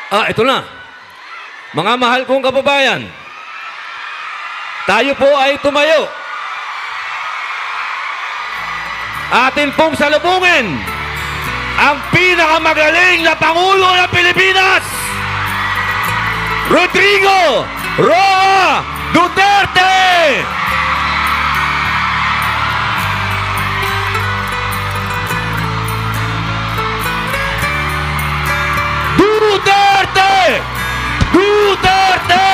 Ito na. Mga mahal kong kababayan, tayo po ay tumayo. Atin pong salubungin ang pinakamagaling na Pangulo ng Pilipinas, Rodrigo Roa Duterte! Duterte! Duterte!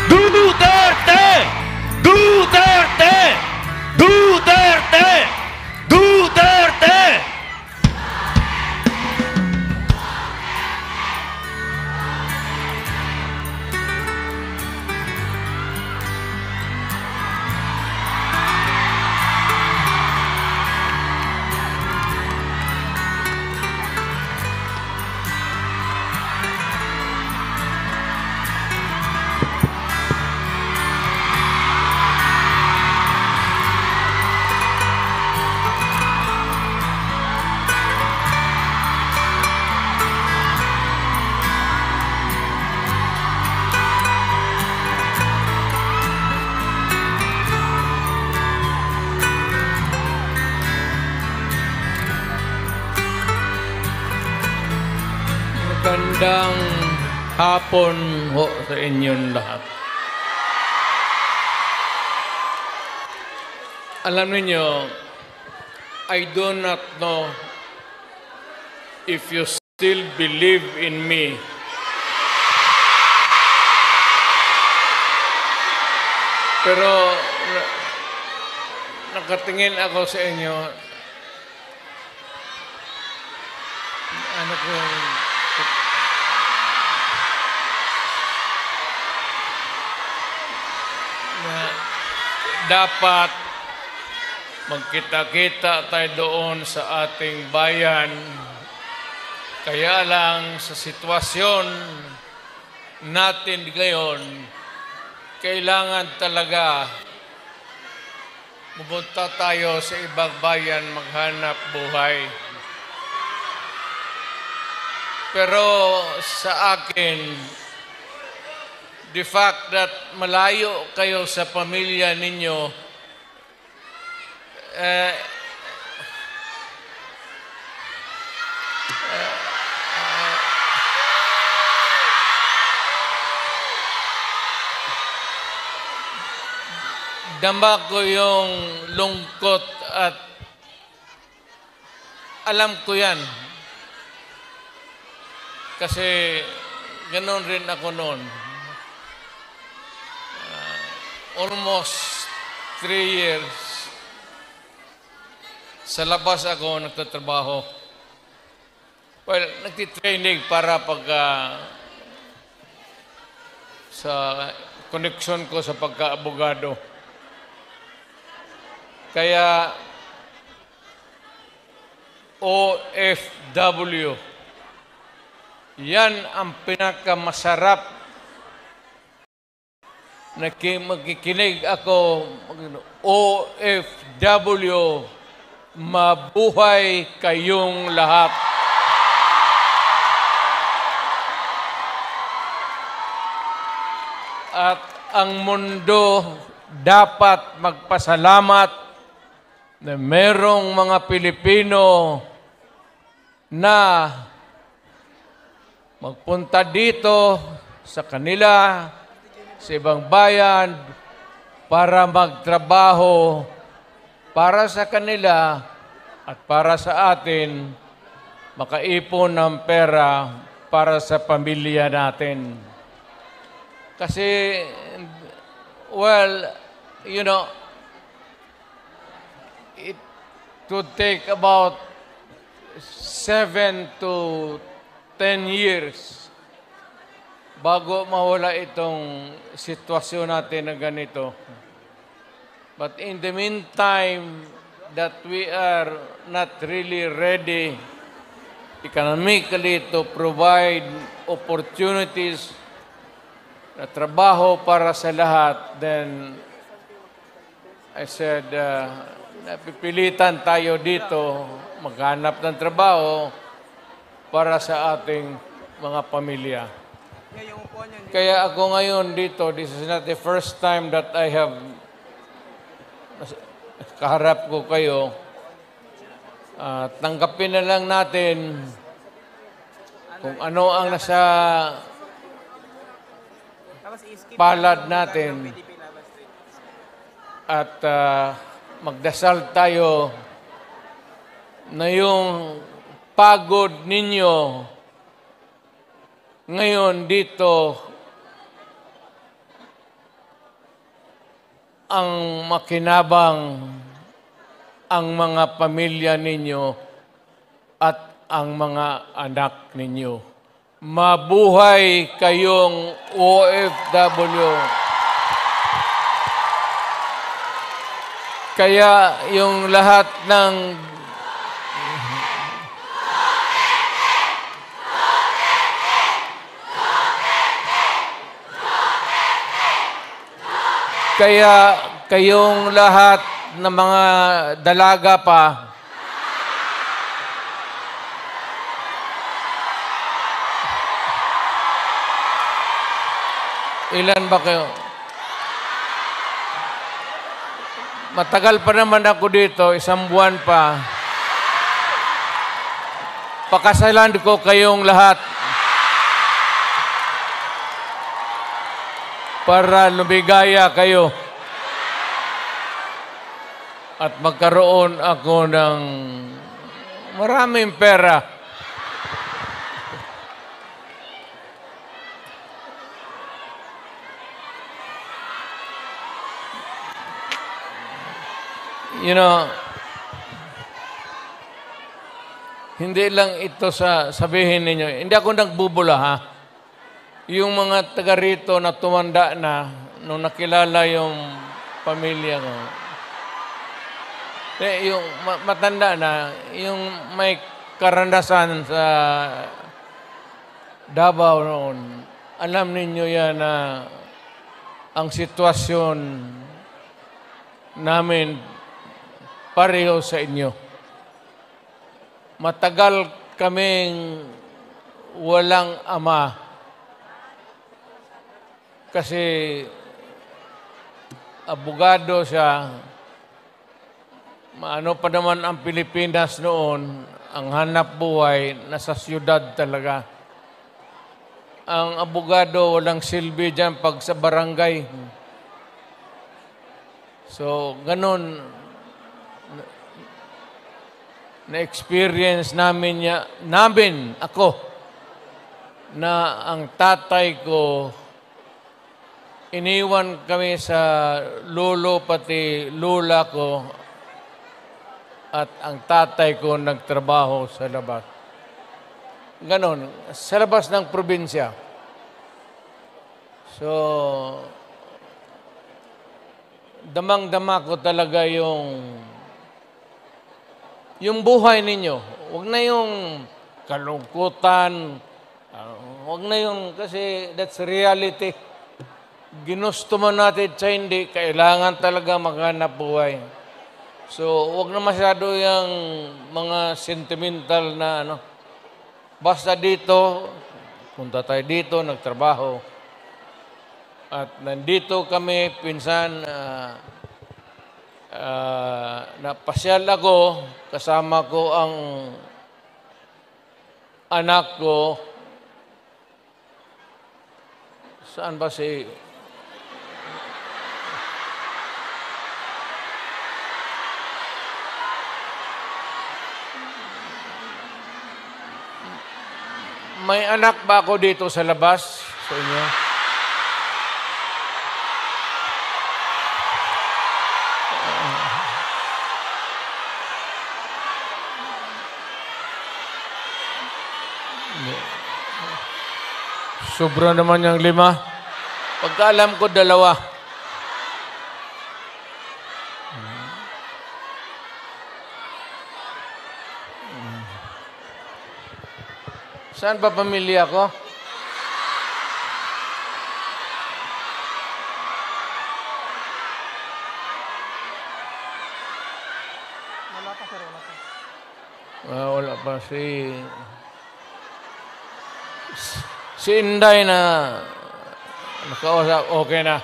Duterte! Duterte! Duterte! Duterte! Magandang hapon ho sa inyong lahat. Alam niyo, I do not know if you still believe in me. Pero nakatingin ako sa inyo. Ano ko na dapat magkita-kita tayo doon sa ating bayan. Kaya lang sa sitwasyon natin ngayon, kailangan talaga pumunta tayo sa ibang bayan maghanap buhay. Pero sa akin, the fact that malayo kayo sa pamilya ninyo, dama ko yung lungkot at alam ko yan. Kasi ganoon rin ako noon. Almost 3 years sa labas ako nagtatrabaho. Well, nagtitraining para sa connection ko sa pagka-abogado. Kaya OFW, yan ang pinakamasarap na magkikinig ako. OFW, mabuhay kayong lahat. At ang mundo dapat magpasalamat na merong mga Pilipino na magpunta dito sa kanila, sa ibang bayan, para magtrabaho para sa kanila at para sa atin, makaipon ng pera para sa pamilya natin. Kasi, well, you know, it would take about 7 to 10 years bago mawala itong sitwasyon natin na ganito. But in the meantime, that we are not really ready economically to provide opportunities na trabaho para sa lahat, then I said, napipilitan tayo dito maghanap ng trabaho para sa ating mga pamilya. Kaya ako ngayon dito, this is not the first time that I have kaharap ko kayo. Tanggapin na lang natin kung ano ang nasa palad natin at magdasal tayo na yung pagod ninyo ngayon dito ang makinabang ang mga pamilya ninyo at ang mga anak ninyo. Mabuhay kayong OFW. Kaya yung lahat ng Kaya kayong lahat ng mga dalaga pa, ilan ba kayo? Matagal pa naman ako dito, 1 buwan pa. Pakasalan ko kayong lahat para lumigaya kayo at magkaroon ako ng maraming pera. You know, hindi lang ito sa sabihin ninyo. Hindi ako nagbubula, ha? Yung mga taga rito na tumanda na nung nakilala yung pamilya ko. Yung matanda na, yung may karanasan sa Davao noon, alam ninyo yan na ang sitwasyon namin pareho sa inyo. Matagal kaming walang ama. Kasi abogado siya, ano pa naman ang Pilipinas noon, ang hanap buhay, nasa siyudad talaga. Ang abogado, walang silbi dyan pag sa barangay. So, ganun, na-experience namin, ako, na ang tatay ko, iniwan kami sa lolo pati lula ko at ang tatay ko nagtrabaho sa labas. Ganon, sa labas ng probinsya. So, damang-dama ko talaga yung buhay ninyo. Huwag na yung kalungkutan. Huwag na yung, kasi that's reality. Ginusto man natin sa hindi, kailangan talaga maghanap buhay. So, huwag na masyado yung mga sentimental na ano. Basta dito, punta tayo dito, nagtrabaho. At nandito kami, pinsan, napasyal ako, kasama ko ang anak ko. Saan ba si... May anak ba ako dito sa labas sa inyo? Sobra naman yung 5. Pagkaalam ko 2. Saan ba pamilya ko? Wala pa, sir. Wala pa. Wala pa si... Si Inday na nakausap, okay na.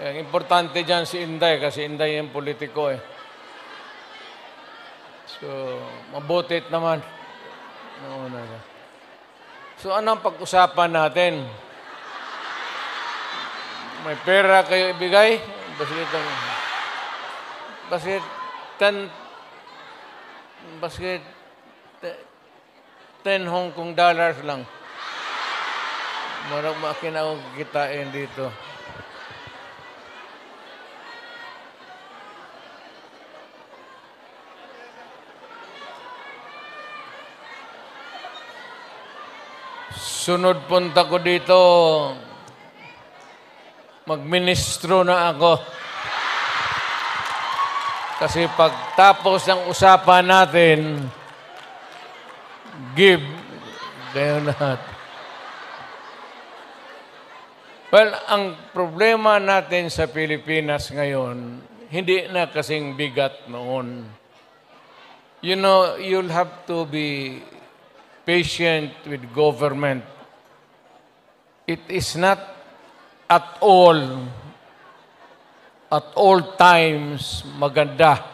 Ang importante dyan si Inday kasi Inday yung politiko eh. So, mabutit naman. Nauna na. So, anong pag-usapan natin? May pera kayo ibigay? Basket 10 Hong Kong dollars lang. Marang makin ako kitain dito. Sunod punta ko dito, magministro na ako. Kasi pagtapos ng usapan natin, give. Gayon lahat. Well, ang problema natin sa Pilipinas ngayon, hindi na kasing bigat noon. You know, you'll have to be patient with government. It is not at all times maganda.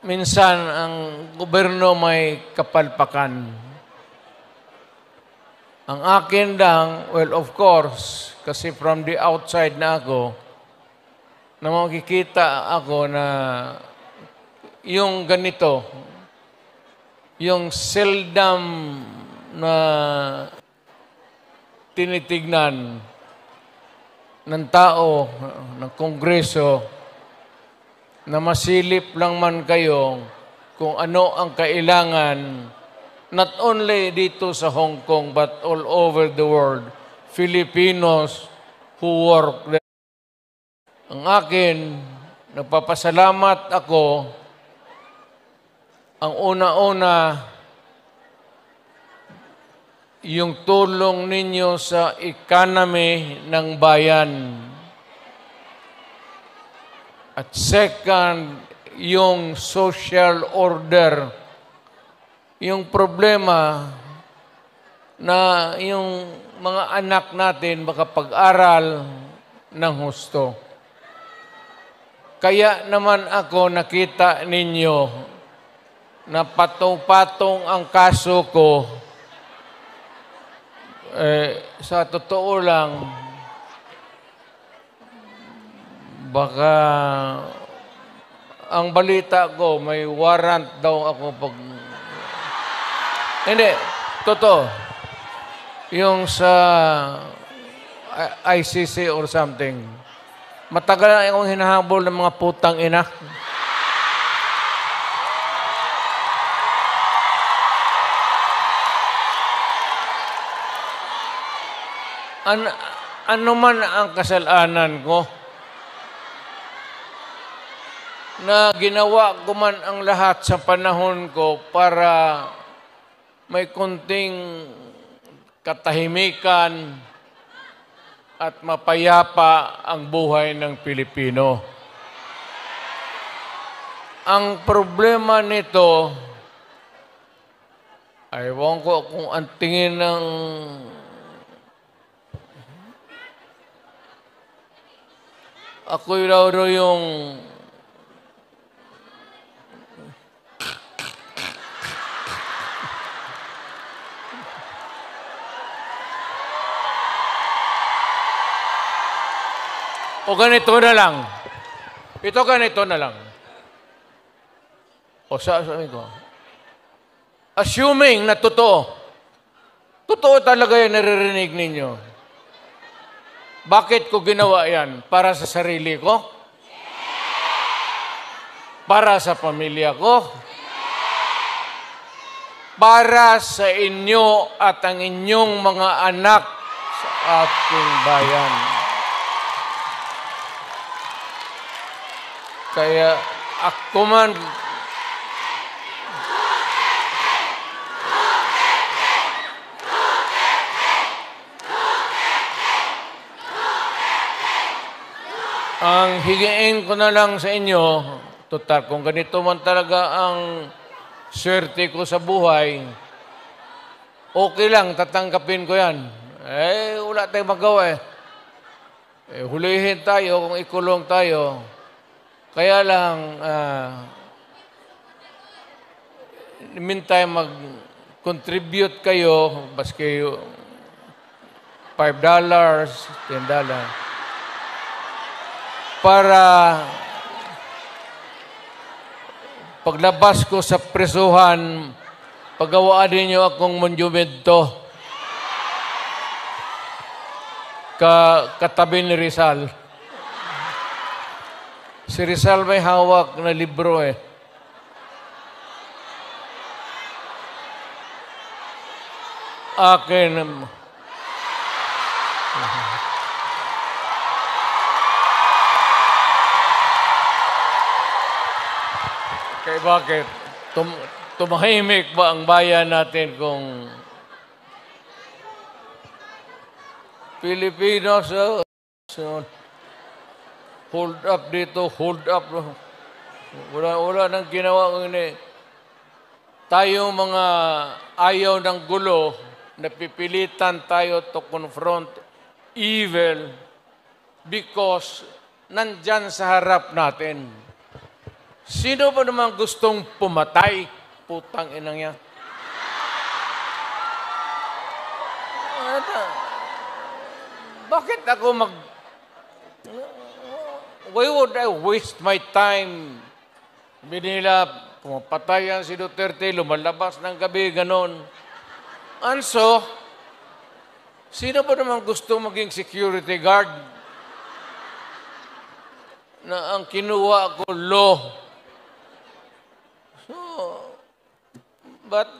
Minsan, ang gobyerno may kapalpakan. Ang akin lang, well, of course, kasi from the outside na ako, na makikita ako na yung ganito, yung seldom na tinitignan ng tao, ng Kongreso, na masilip lang man kayo kung ano ang kailangan, not only dito sa Hong Kong, but all over the world, Filipinos who work there. Ang akin, nagpapasalamat ako, ang una-una, yung tulong ninyo sa economy ng bayan. At second, yung social order. Yung problema na yung mga anak natin makapag-aral ng husto. Kaya naman ako nakita ninyo na patong-patong ang kaso ko. Sa totoo lang, baka ang balita ko, may warrant daw ako pag... Hindi, totoo. Yung sa ICC or something. Matagal na akong hinahabol ng mga putang ina. Ano man ang kasalanan ko, na ginawa ko man ang lahat sa panahon ko para may konting katahimikan at mapayapa ang buhay ng Pilipino. Ang problema nito, ewan ko kung ang tingin ng ako'y raw yung o ganito na lang. Ito ganito na lang. O sabi ko, assuming na totoo, totoo talaga yung naririnig ninyo. Bakit ko ginawa yan? Para sa sarili ko? Para sa pamilya ko? Para sa inyo at ang inyong mga anak sa ating bayan. Kaya ako man ang higiin ko na lang sa inyo, total, kung ganito man talaga ang swerte ko sa buhay, okay lang, tatanggapin ko yan. Wala tayong magawa eh. Hulihin tayo kung ikulong tayo. Kaya lang, meantime, mag-contribute kayo, baski $5, $10, para paglabas ko sa presuhan, pagawaan ninyo akong monumento katabi ni Rizal. Si Rizal may hawak na libro eh. Akin. Kaya bakit? Tumahimik ba ang bayan natin kung Pilipinos, hold up dito, hold up. Wala nang ginawa ko ini. Tayo mga ayaw ng gulo, napipilitan tayo to confront evil because nandyan sa harap natin. Sino ba naman gustong pumatay? Putang inang yan. Bakit ako why would I waste my time? Binila, pumapatay yan si Duterte, lumalabas ng gabi, ganon. And so, sino ba naman gusto maging security guard? Na ang kinuha ko, law. So, but,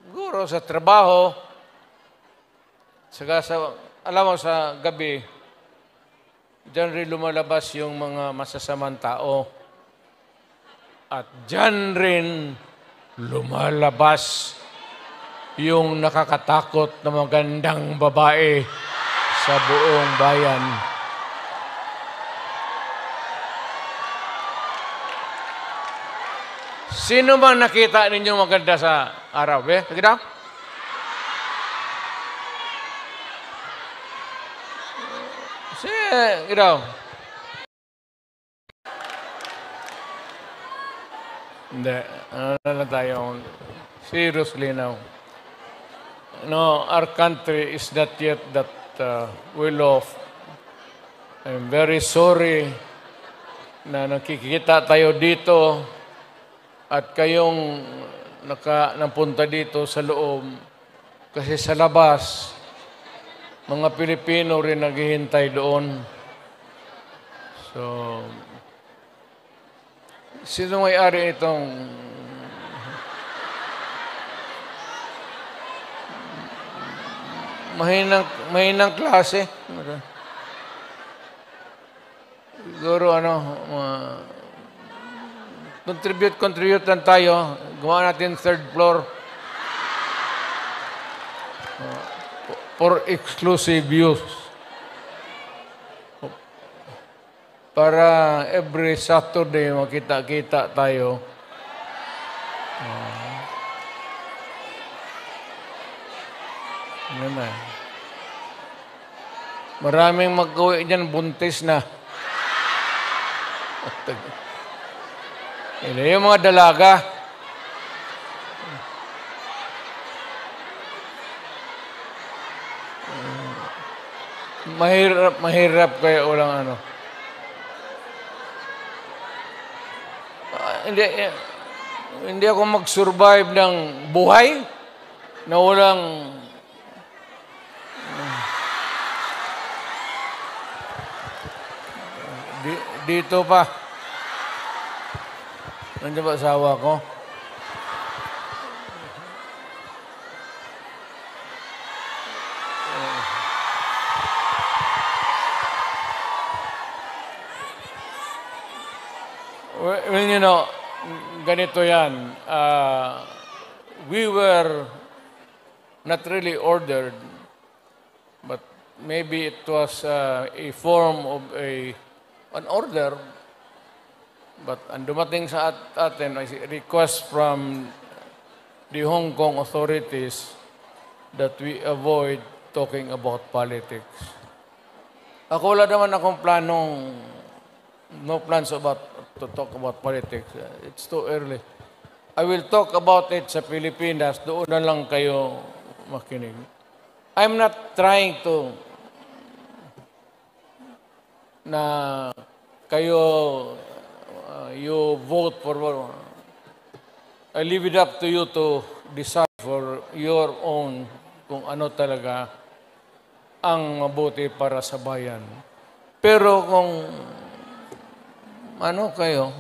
guro sa trabaho, saka alam mo sa gabi, diyan rin lumalabas yung mga masasamang tao. At diyan rin lumalabas yung nakakatakot na magandang babae sa buong bayan. Sino bang nakita ninyo maganda sa araw? Nakita? Ikaw. Hindi. Ano na tayo? Seriously now. No, our country is not yet that well off. I'm very sorry na nakikita tayo dito at kayong napunta dito sa loob kasi sa labas mga Pilipino rin naghihintay doon. So, sino may-ari itong mahinang klase? Siguro contribute lang tayo. Gawa natin third floor. For exclusive use. Para every Saturday makita-kita tayo. Ano na. Maraming mag-uwi dyan, buntis na. Yung mga dalaga. Mahirap kaya walang hindi ako mag-survive ng buhay na walang dito pa. Nandiyan ba asawa ko? Well, you know, ganito yan. We were not really ordered, but maybe it was a form of an order But ang dumating sa atin ay request from the Hong Kong authorities that we avoid talking about politics. Ako wala naman akong no plans to talk about politics. It's too early. I will talk about it sa Pilipinas. Doon na lang kayo makinig. I'm not trying to na kayo you vote for I leave it up to you to decide for your own kung ano talaga ang mabuti para sa bayan. Pero kung ano kayo,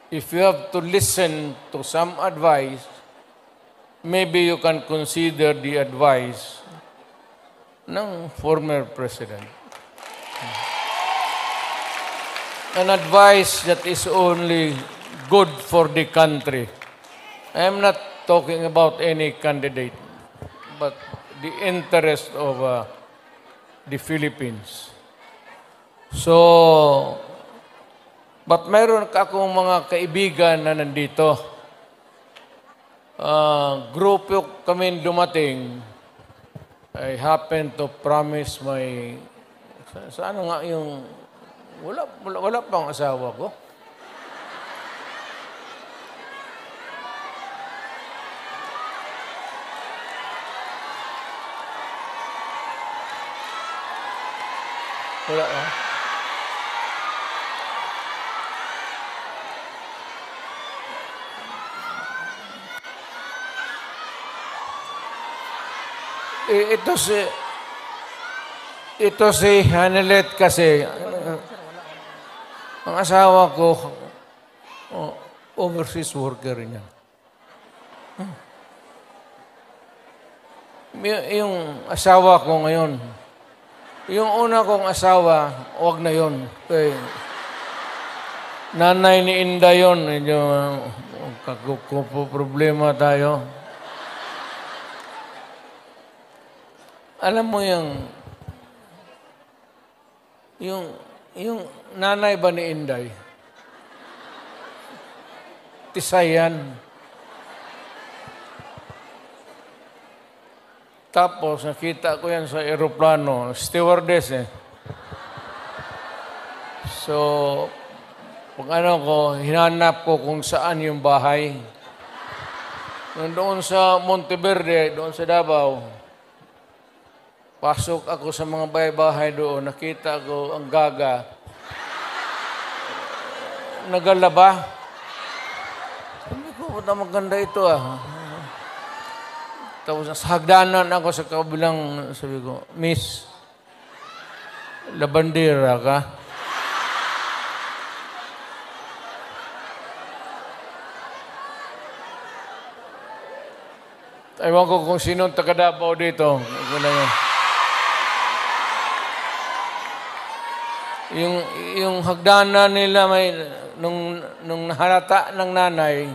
if you have to listen to some advice, maybe you can consider the advice ng former president. An advice that is only good for the country. I am not talking about any candidate, but the interest of the Philippines. So, but mayroon akong mga kaibigan na nandito. Grupo kami dumating. I happen to promise my... Saan nga yung... Wala pang asawa ko. Wala ka? Ito si Hanelet kasi, ang asawa ko, overseas worker niya. Yung asawa ko ngayon, yung una kong asawa, wag na yun. Kay nanay ni Inda yun, medyo problema tayo. Alam mo yung nanay ba ni Inday? Tisayan. Tapos, nakita ko yan sa aeroplano, stewardess eh. So, pag hinanap ko kung saan yung bahay. Doon sa Monteverde, doon sa Davao, pasok ako sa mga bahay-bahay doon, nakita ko ang gaga. Nagalaba. Sabi ko, ba't maganda ito ah? Tapos sa hagdanan ako sa kabilang, sabi ko, Miss, labandera ka? Ewan ko kung sinong taga-Davao dito. Yung hagdanan nila may nung nahalata ng nanay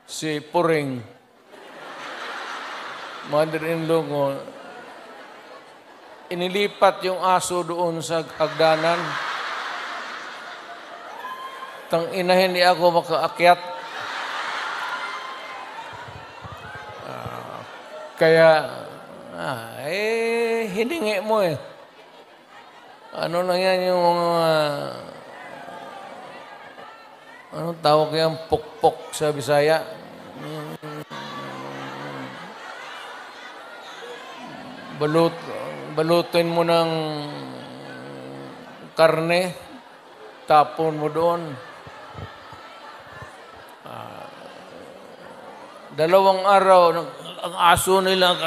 si Puring, mother-in-law ko, inilipat yung aso doon sa hagdanan. Tang inahin di ako makaakyat. Kaya, hiningi mo eh. Ano lang yan yung mga, anong tawag yan? Pukpok sa Bisaya. Balutin mo ng karne, tapon mo doon. 2 araw, ang aso nila, 2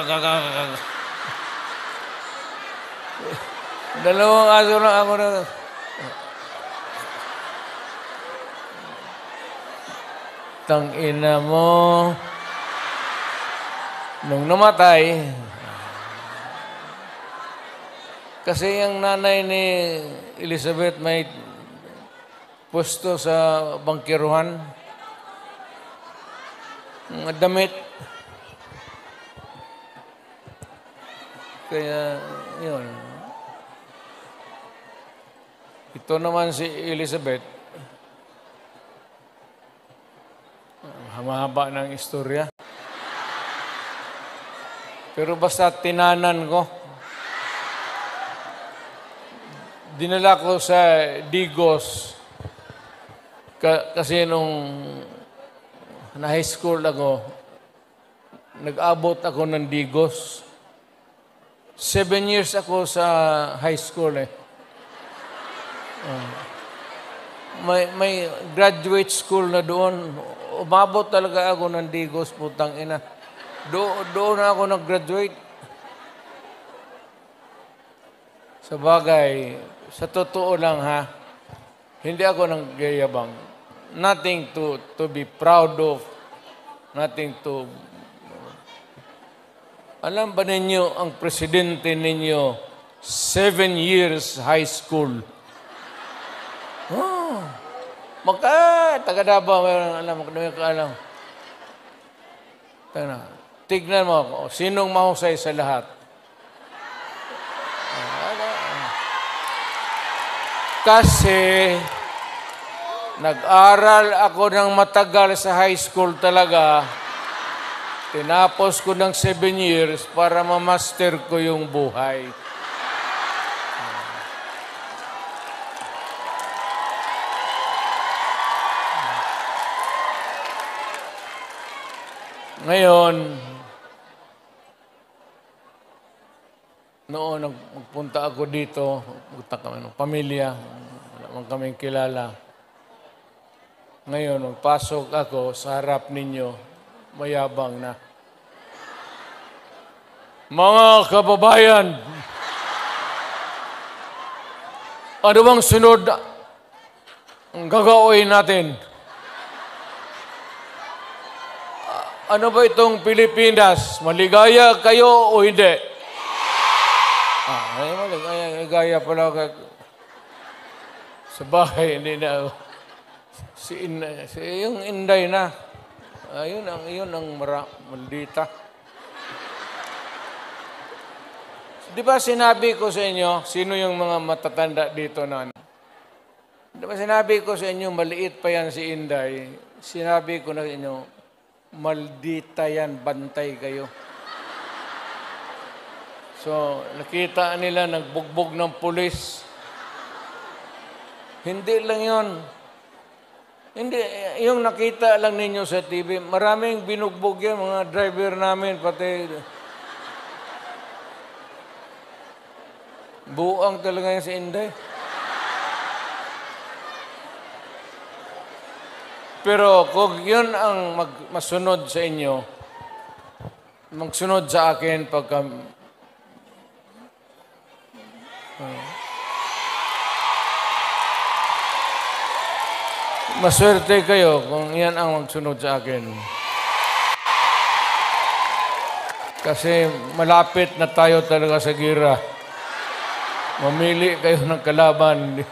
aso lang ako na. Tangina mo. Nung namatay, kasi yung nanay ni Elizabeth may pwesto sa bangkiruhan. Mga damit. Kaya, yun. Ito naman si Elizabeth, Mahaba ng istorya. Pero basta tinanan ko. Dinala ko sa Digos. Kasi nung na high school ako, nag-abot ako ng Digos. 7 years ako sa high school eh. May graduate school na doon. Umabot talaga ako ng Digos, putang ina. Doon na ako nag-graduate. Sa bagay, sa totoo lang ha, hindi ako nanggayabang. Nothing to be proud of. Nothing to... Alam ba ninyo, ang presidente ninyo, 7 years high school. Oh, taga-Davao, alam. Tignan mo ako, sinong mahusay sa lahat? Kasi nag-aral ako ng matagal sa high school talaga. Tinapos ko ng 7 years para ma-master ko yung buhay. Ngayon, noon nagpunta ako dito, magpunta kami ng pamilya, wala man kaming kilala. Ngayon, magpasok ako sa harap ninyo, mayabang na. Mga kababayan, ano bang sunod ang gagawin natin? Ano ba itong Pilipinas? Maligaya kayo o hindi? Maligaya pala ka. Sa bahay, hindi na. Yung Inday na. Yun ang maldita. Di ba sinabi ko sa inyo, sino yung mga matatanda dito na? Di ba sinabi ko sa inyo, maliit pa yan si Inday. Sinabi ko na sa inyo, maldita yan, bantay kayo. So, nakita nila, nagbugbog ng pulis. Hindi lang yun. Hindi, yung nakita lang ninyo sa TV, maraming binugbog yan, mga driver namin, pati buang talaga yan si Inday. Pero kung yun ang masunod sa inyo, magsunod sa akin pagka... Maswerte kayo kung yan ang magsunod sa akin. Kasi malapit na tayo talaga sa gira. Mamili kayo ng kalaban.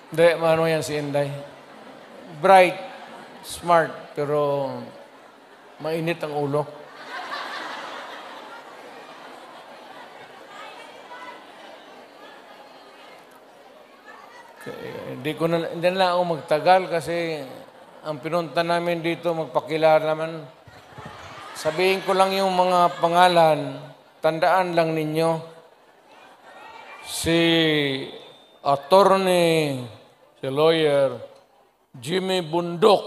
Hindi, ano yan si Inday? Bright, smart, pero mainit ang ulo. Hindi na ako magtagal kasi ang pinunta namin dito, magpakilala naman. Sabihin ko lang yung mga pangalan, tandaan lang ninyo. Si attorney, si lawyer, Jimmy Bundok.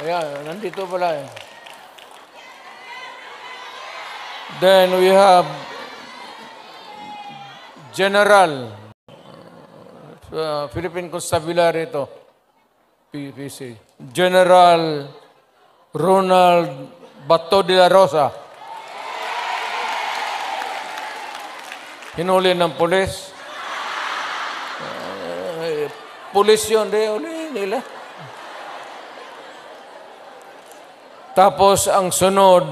Ayan, nandito pala eh. Then we have General, Philippine Constabulary ito, PPC. General Ronald Bato de la Rosa. Hinuli ng pulis. Pulis yun, huli nila. Tapos ang sunod,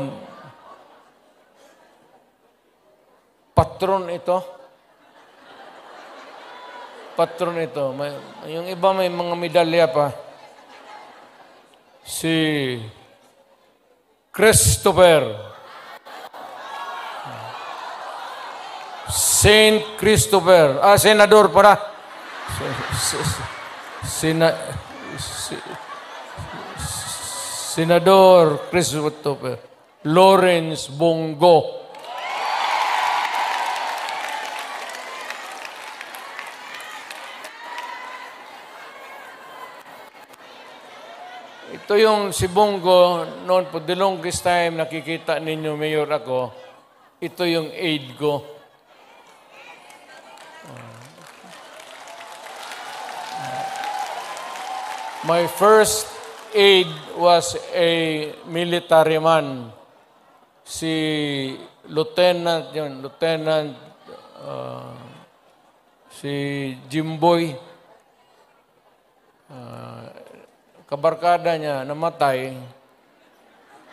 patron ito. Patron ito. Yung iba may mga medalya pa. Si Christopher. Saint Christopher. Senador pala. Sina, Senador Christopher Lawrence Bongo. Ito yung si Bongo, noon po, the longest time nakikita ninyo, Mayor, ako, ito yung aide ko. My first aide was a military man. Si Lieutenant, si Jimboy. Kabarkada niya, namatay.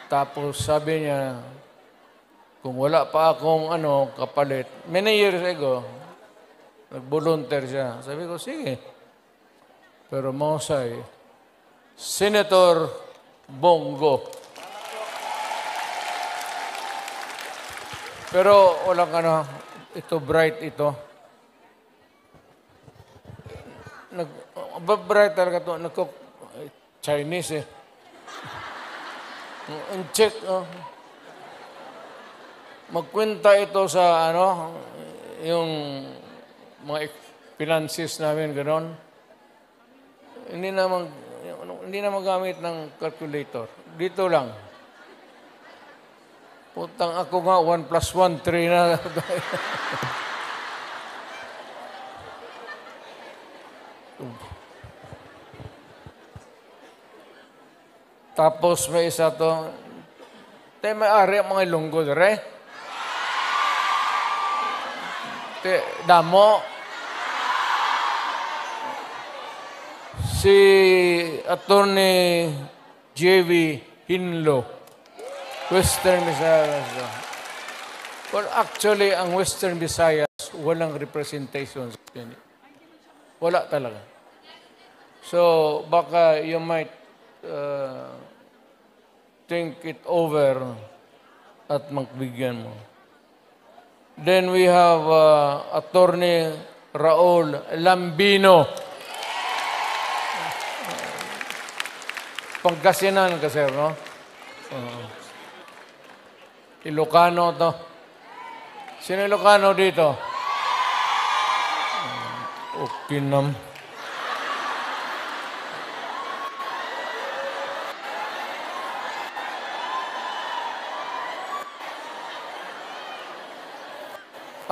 Tapos sabi niya, kung wala pa akong kapalit, many years ago, nag-volunteer siya. Sabi ko, sige. Pero mahusay, Senator Bongo. Pero walang ito bright ito. Bright talaga ito. Chinese eh. Check. Magkwenta ito sa yung mga finances namin, gano'n. Hindi na magamit ng calculator. Dito lang. Putang ako nga, 1 plus 1, 3 na. Tapos may isa to. Tayo may-ari ang mga ilunggo, dere. Damo. Si Attorney J.V. Hinlo. Western Visayas. Well, actually, ang Western Visayas, walang representation. Wala talaga. So, baka you might think it over at magbigyan mo. Then we have Attorney Raul Lambino. Pangasinan ka, sir, no? Ilocano to. Sino Ilocano dito? Okay nam.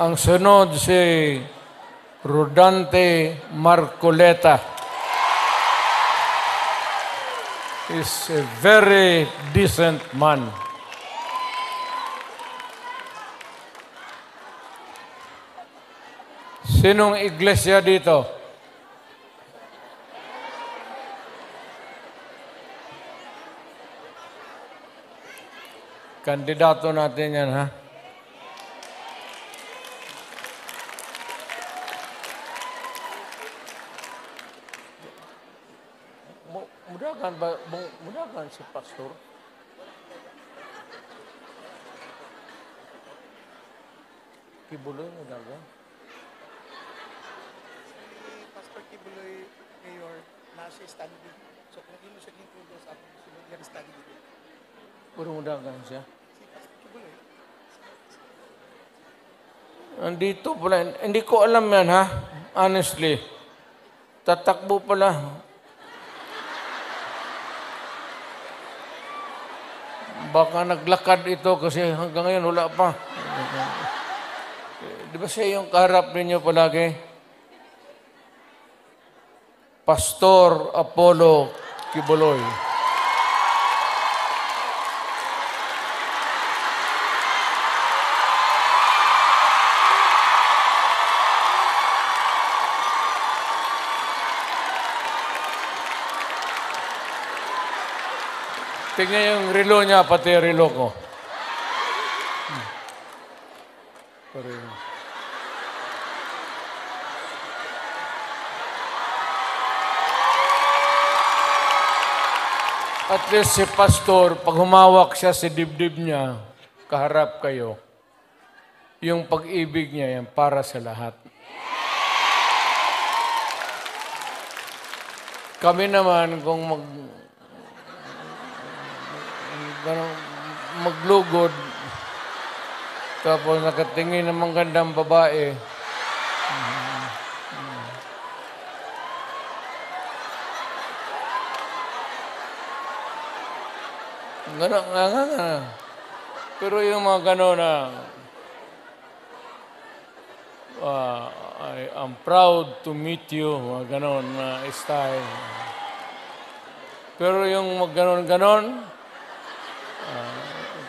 Ang sunod si Rodante Marcoleta. Is a very decent man. Sinong iglesia dito? Kandidato natin yan, ha? Mudahan si pastor. Kibuloy mo daga? Si Pastor Kibuloy, Mayor, nasa standing. So kung hindi mo siya gintulo sa akin, sunod yan standing. Puro mudahan siya. Si Pastor Kibuloy. Andito pala. Hindi ko alam yan, ha? Honestly. Tatakbo pala. Baka naglakad ito kasi hanggang ngayon wala pa. Di ba siya yung kaharap ninyo palagi? Pastor Apollo Kibuloy. Tingnan yung relo niya, pati relo ko. At least si pastor, pag humawak siya sa dibdib niya, kaharap kayo, yung pag-ibig niya yan para sa lahat. Kami naman, kung maglugod, tapos nakatingin ng magandang babae, gano'n nga. Pero yung mga gano'n na, I'm proud to meet you, mga gano'n na style. Pero yung mga gano'n,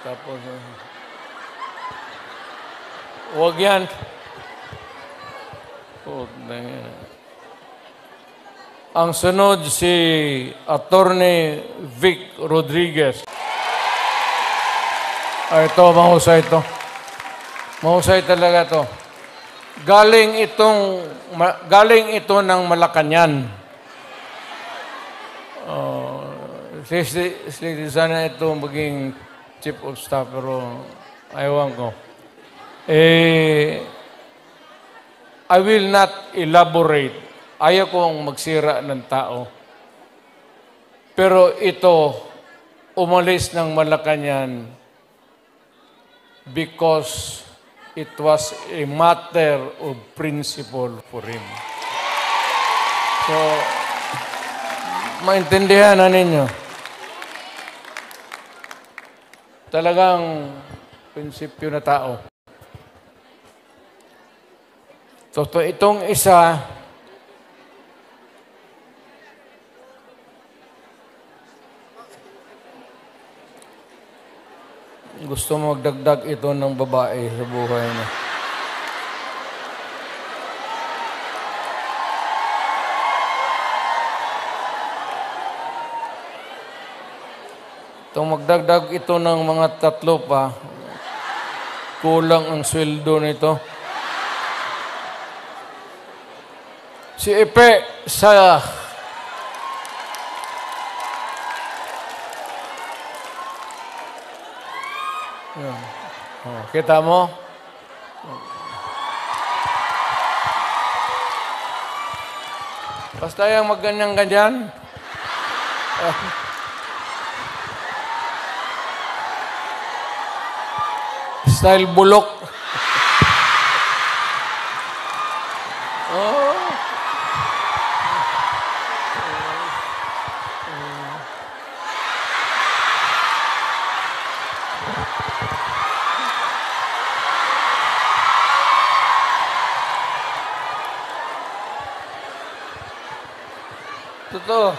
tapos, huwag yan. Huwag na yan. Ang sunod si Attorney Vic Rodriguez. Ito, mahusay ito. Mahusay talaga ito. Galing ito ng Malacañang. Sana ito maging chief of staff, pero ayawan ko. I will not elaborate. Ayaw kong magsira ng tao. Pero ito, umalis ng Malacañang because it was a matter of principle for him. So, maintindihan na ninyo. Talagang prinsipyo na tao. So, itong isa, gusto magdagdag ito ng babae sa buhay niya. Itong magdagdag ito ng mga 3 pa, kulang ang sweldo nito. Si Epe sa kita mo? Basta yung magganyan-ganyan. Style bulok. Totoo.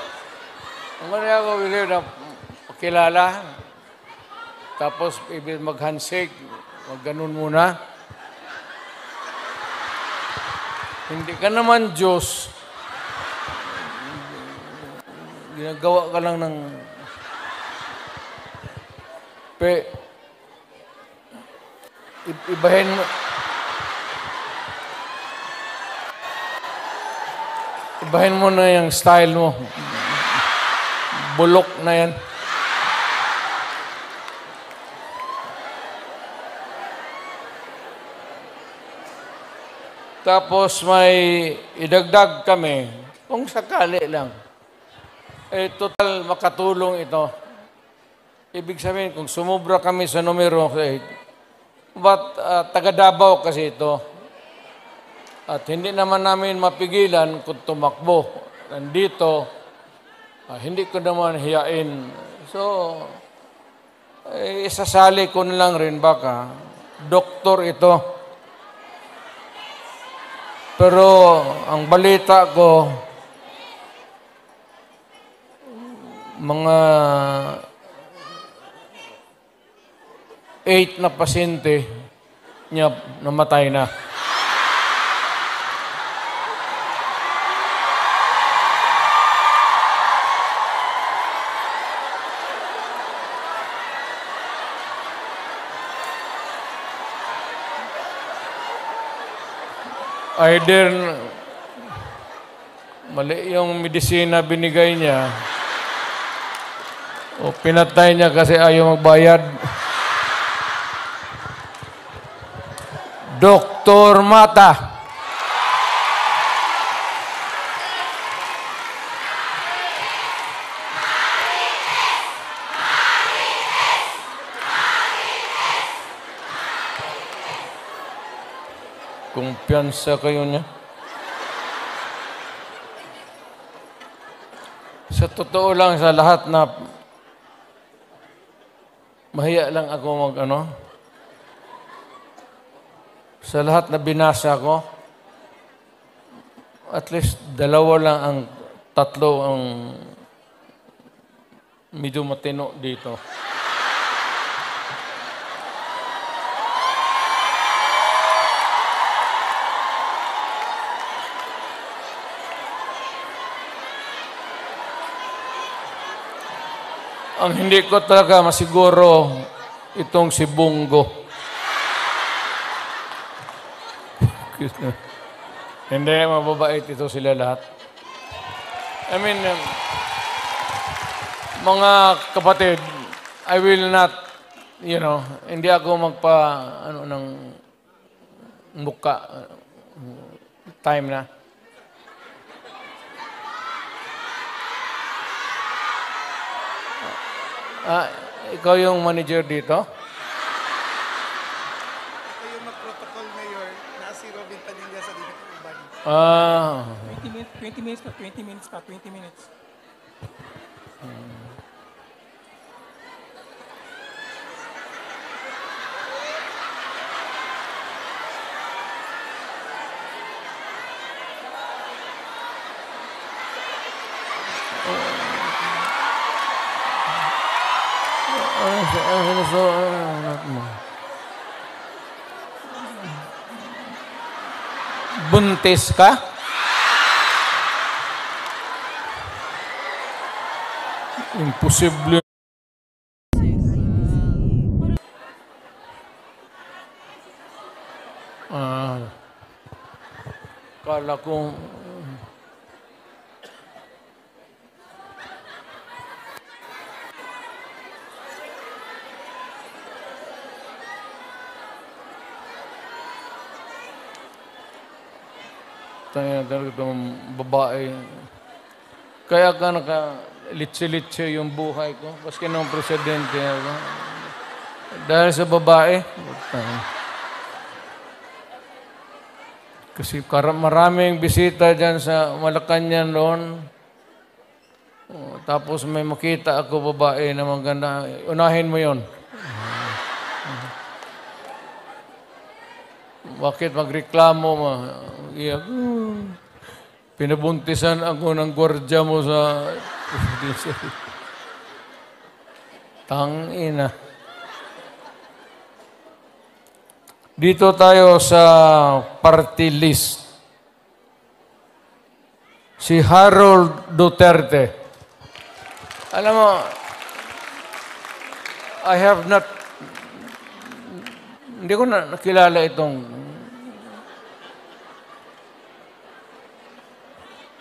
Ang kanya ako, William, na pakilala, tapos mag-handshake, mag-ganun muna. Hindi ka naman Diyos. Ginagawa ka lang ng ibahin mo. Ibahin mo na yung style mo. Bulok na yan. Tapos may idagdag kami, kung sakali lang. Total makatulong ito. Ibig sabihin, kung sumubra kami sa numero 8, taga Davao kasi ito. At hindi naman namin mapigilan kung tumakbo. Nandito, hindi ko naman hiyain. So, isasali ko na lang rin baka. Doktor ito. Pero ang balita ko, mga 8 na pasyente niya namatay na. Either mali yung medisina binigay niya o pinatay niya kasi ayaw magbayad. Dr. Mata. Kumpiyansa kayo niya. Sa totoo lang, sa lahat na mahiya lang ako sa lahat na binasa ko, at least tatlo ang medyo matino dito. Ang hindi ko talaga masiguro itong si Bungo. Hindi, mababait ito sila lahat. I mean, mga kapatid, I will not, hindi ako ng muka. Time na. Ikaw yung manager dito? Ito yung mag-protocol, Mayor, na si Robin Padilla sa Division Uban. 20 minutes pa, 20 minutes pa, 20 minutes. Buntis ka? Imposible. Kala ko tayo talaga itong babae. Kaya ka litsi-litsi yung buhay ko. Paski nung presidente ako. Dahil sa babae. Kasi maraming bisita dyan sa Malacanang noon. Tapos may makita ako babae na maganda. Unahin mo yon. Bakit magreklamo mo? Pinabuntisan ako ng gwardya mo sa... Tangina. Dito tayo sa party list. Si Harold Duterte. Alam mo, hindi ko nakilala itong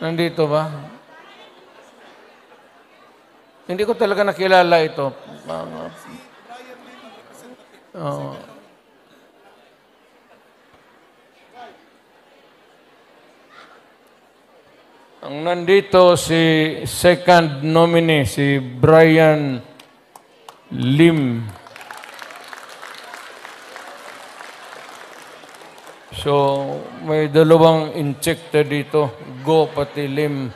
nandito ba? Hindi ko talaga nakilala ito. Ang nandito si second nominee, si Brian Lim. So, may dalawang injector dito. Go pati Lim.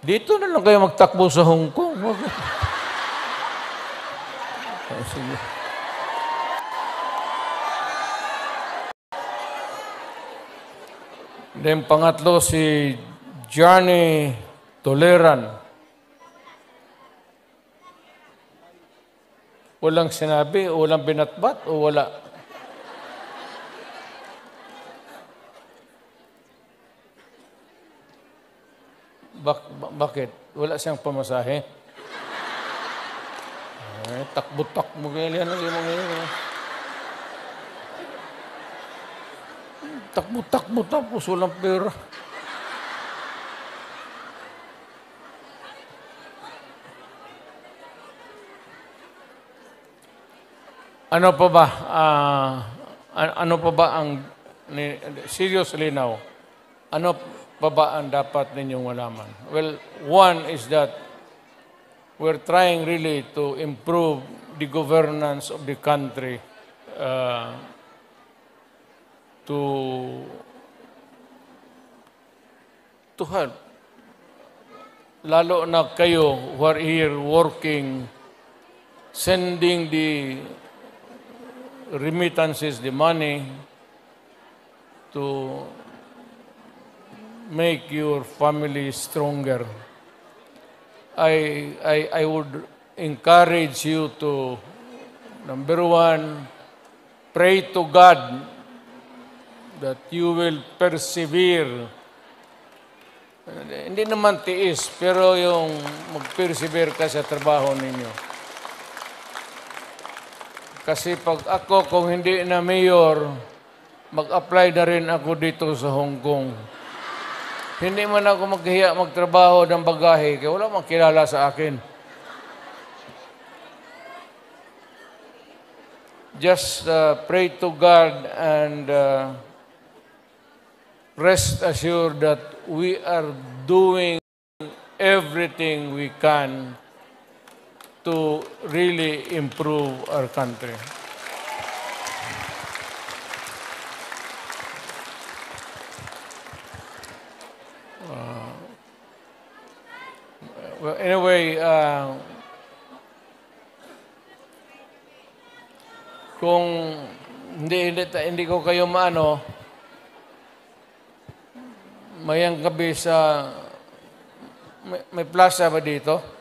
Dito na lang kayo magtakbo sa Hong Kong. Sige. Then pangatlo si Johnny Toleran. Walang sinabi, walang binatbat, o wala? Bakit? Wala siyang pamasahe? Takbo-takbo kaya yan ang mga ngayon. Takbo-takbo tapos walang pera. Ano pa ba? Ano pa ba ang, seriously now, ano pa ba ang dapat ninyong malaman? Well, one is that we're trying really to improve the governance of the country to help. Lalo na kayo who are here working, sending the remittances, the money, to make your family stronger. I would encourage you to, number one, pray to God that you will persevere. Hindi naman tiis, pero yung mag-persevere ka sa trabaho ninyo. Kasi pag ako, kung hindi na mayor, mag-apply na rin ako dito sa Hong Kong. Hindi man ako maghiya magtrabaho ng bagahe, kaya wala mang kilala sa akin. Just pray to God and rest assured that we are doing everything we can to really improve our country. Well, anyway, kung hindi ko kayo maano, mayang gabi sa may plaza ba dito?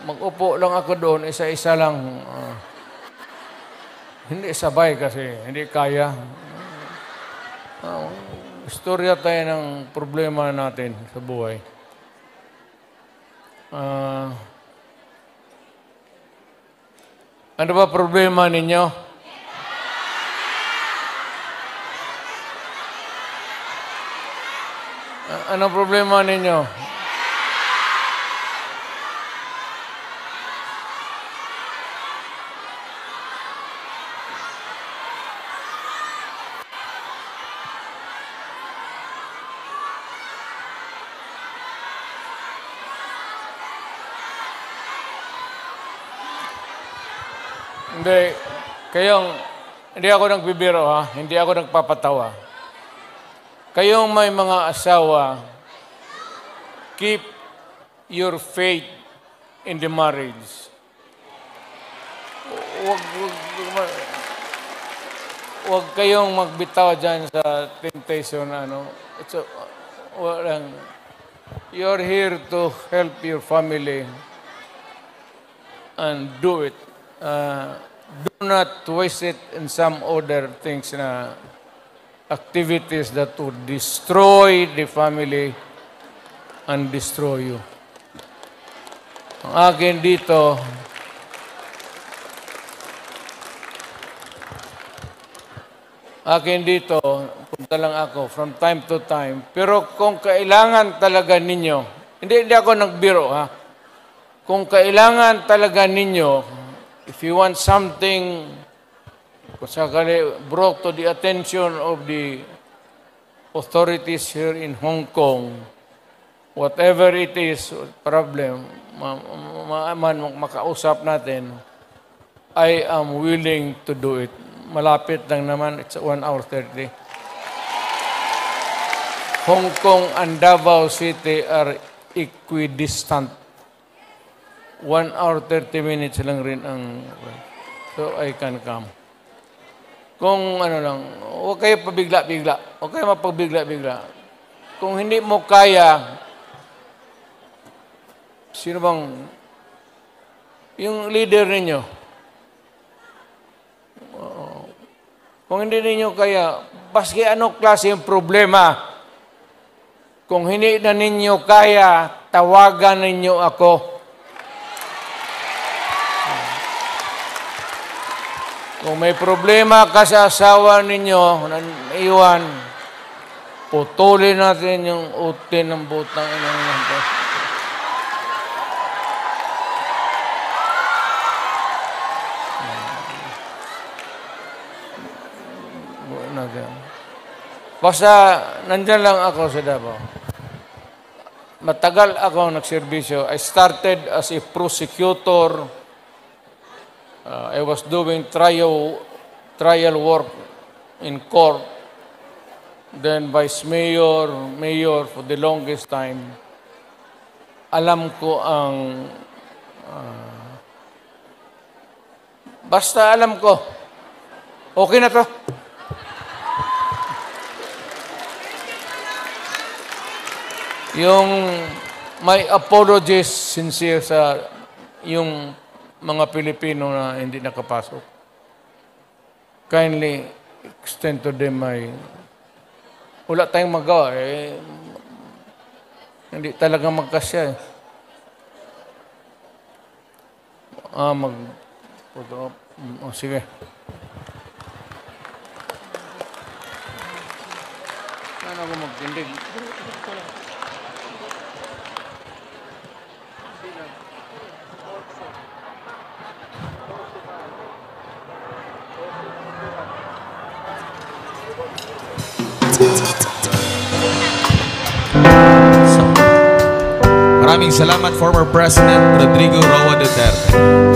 Mag-upo lang ako doon, isa-isa lang. Hindi sabay kasi, hindi kaya. Istorya tayo ng problema natin sa buhay. Ano ba problema ninyo? Ano problema ninyo? Hindi ako nagbibiro ha, hindi ako nagpapatawa. Kayong may mga asawa, keep your faith in the marriage. Huwag kayong magbitaw dyan sa temptation. You're here to help your family and do it. Do not waste it in some other things na activities that would destroy the family and destroy you. Ang akin dito, punta lang ako from time to time. Pero kung kailangan talaga ninyo, hindi ako nagbiro ha. Kung kailangan talaga ninyo, if you want something brought to the attention of the authorities here in Hong Kong, whatever it is, problem, makausap natin, I am willing to do it. Malapit lang naman, it's 1 hour 30. Hong Kong and Davao City are equidistant. 1 hour 30 minutes lang rin ang... So, I can come. Kung ano lang, huwag kayo pabigla-bigla. Huwag kayo mapabigla-bigla. Kung hindi mo kaya, sino bang... Yung leader ninyo. Kung hindi ninyo kaya, baski ano klase yung problema. Kung hindi na ninyo kaya, tawagan ninyo ako. Kung may problema ka sa asawa ninyo, iwan, putulin natin yung utin ng butang inang natin. natin. Basta, nandyan lang ako sa Davao. Matagal ako nagserbisyo. I started as a prosecutor. I was doing trial work in court. Then vice mayor, mayor for the longest time. Alam ko ang... basta alam ko. Okay na to. Yung may apologies sincere sa yung mga Pilipino na hindi nakapasok. Kindly extend to them my... Wala tayong magawa. Hindi talaga magkasya. Sige. Saan ako magtindig? Maraming salamat, former President Rodrigo Roa Duterte.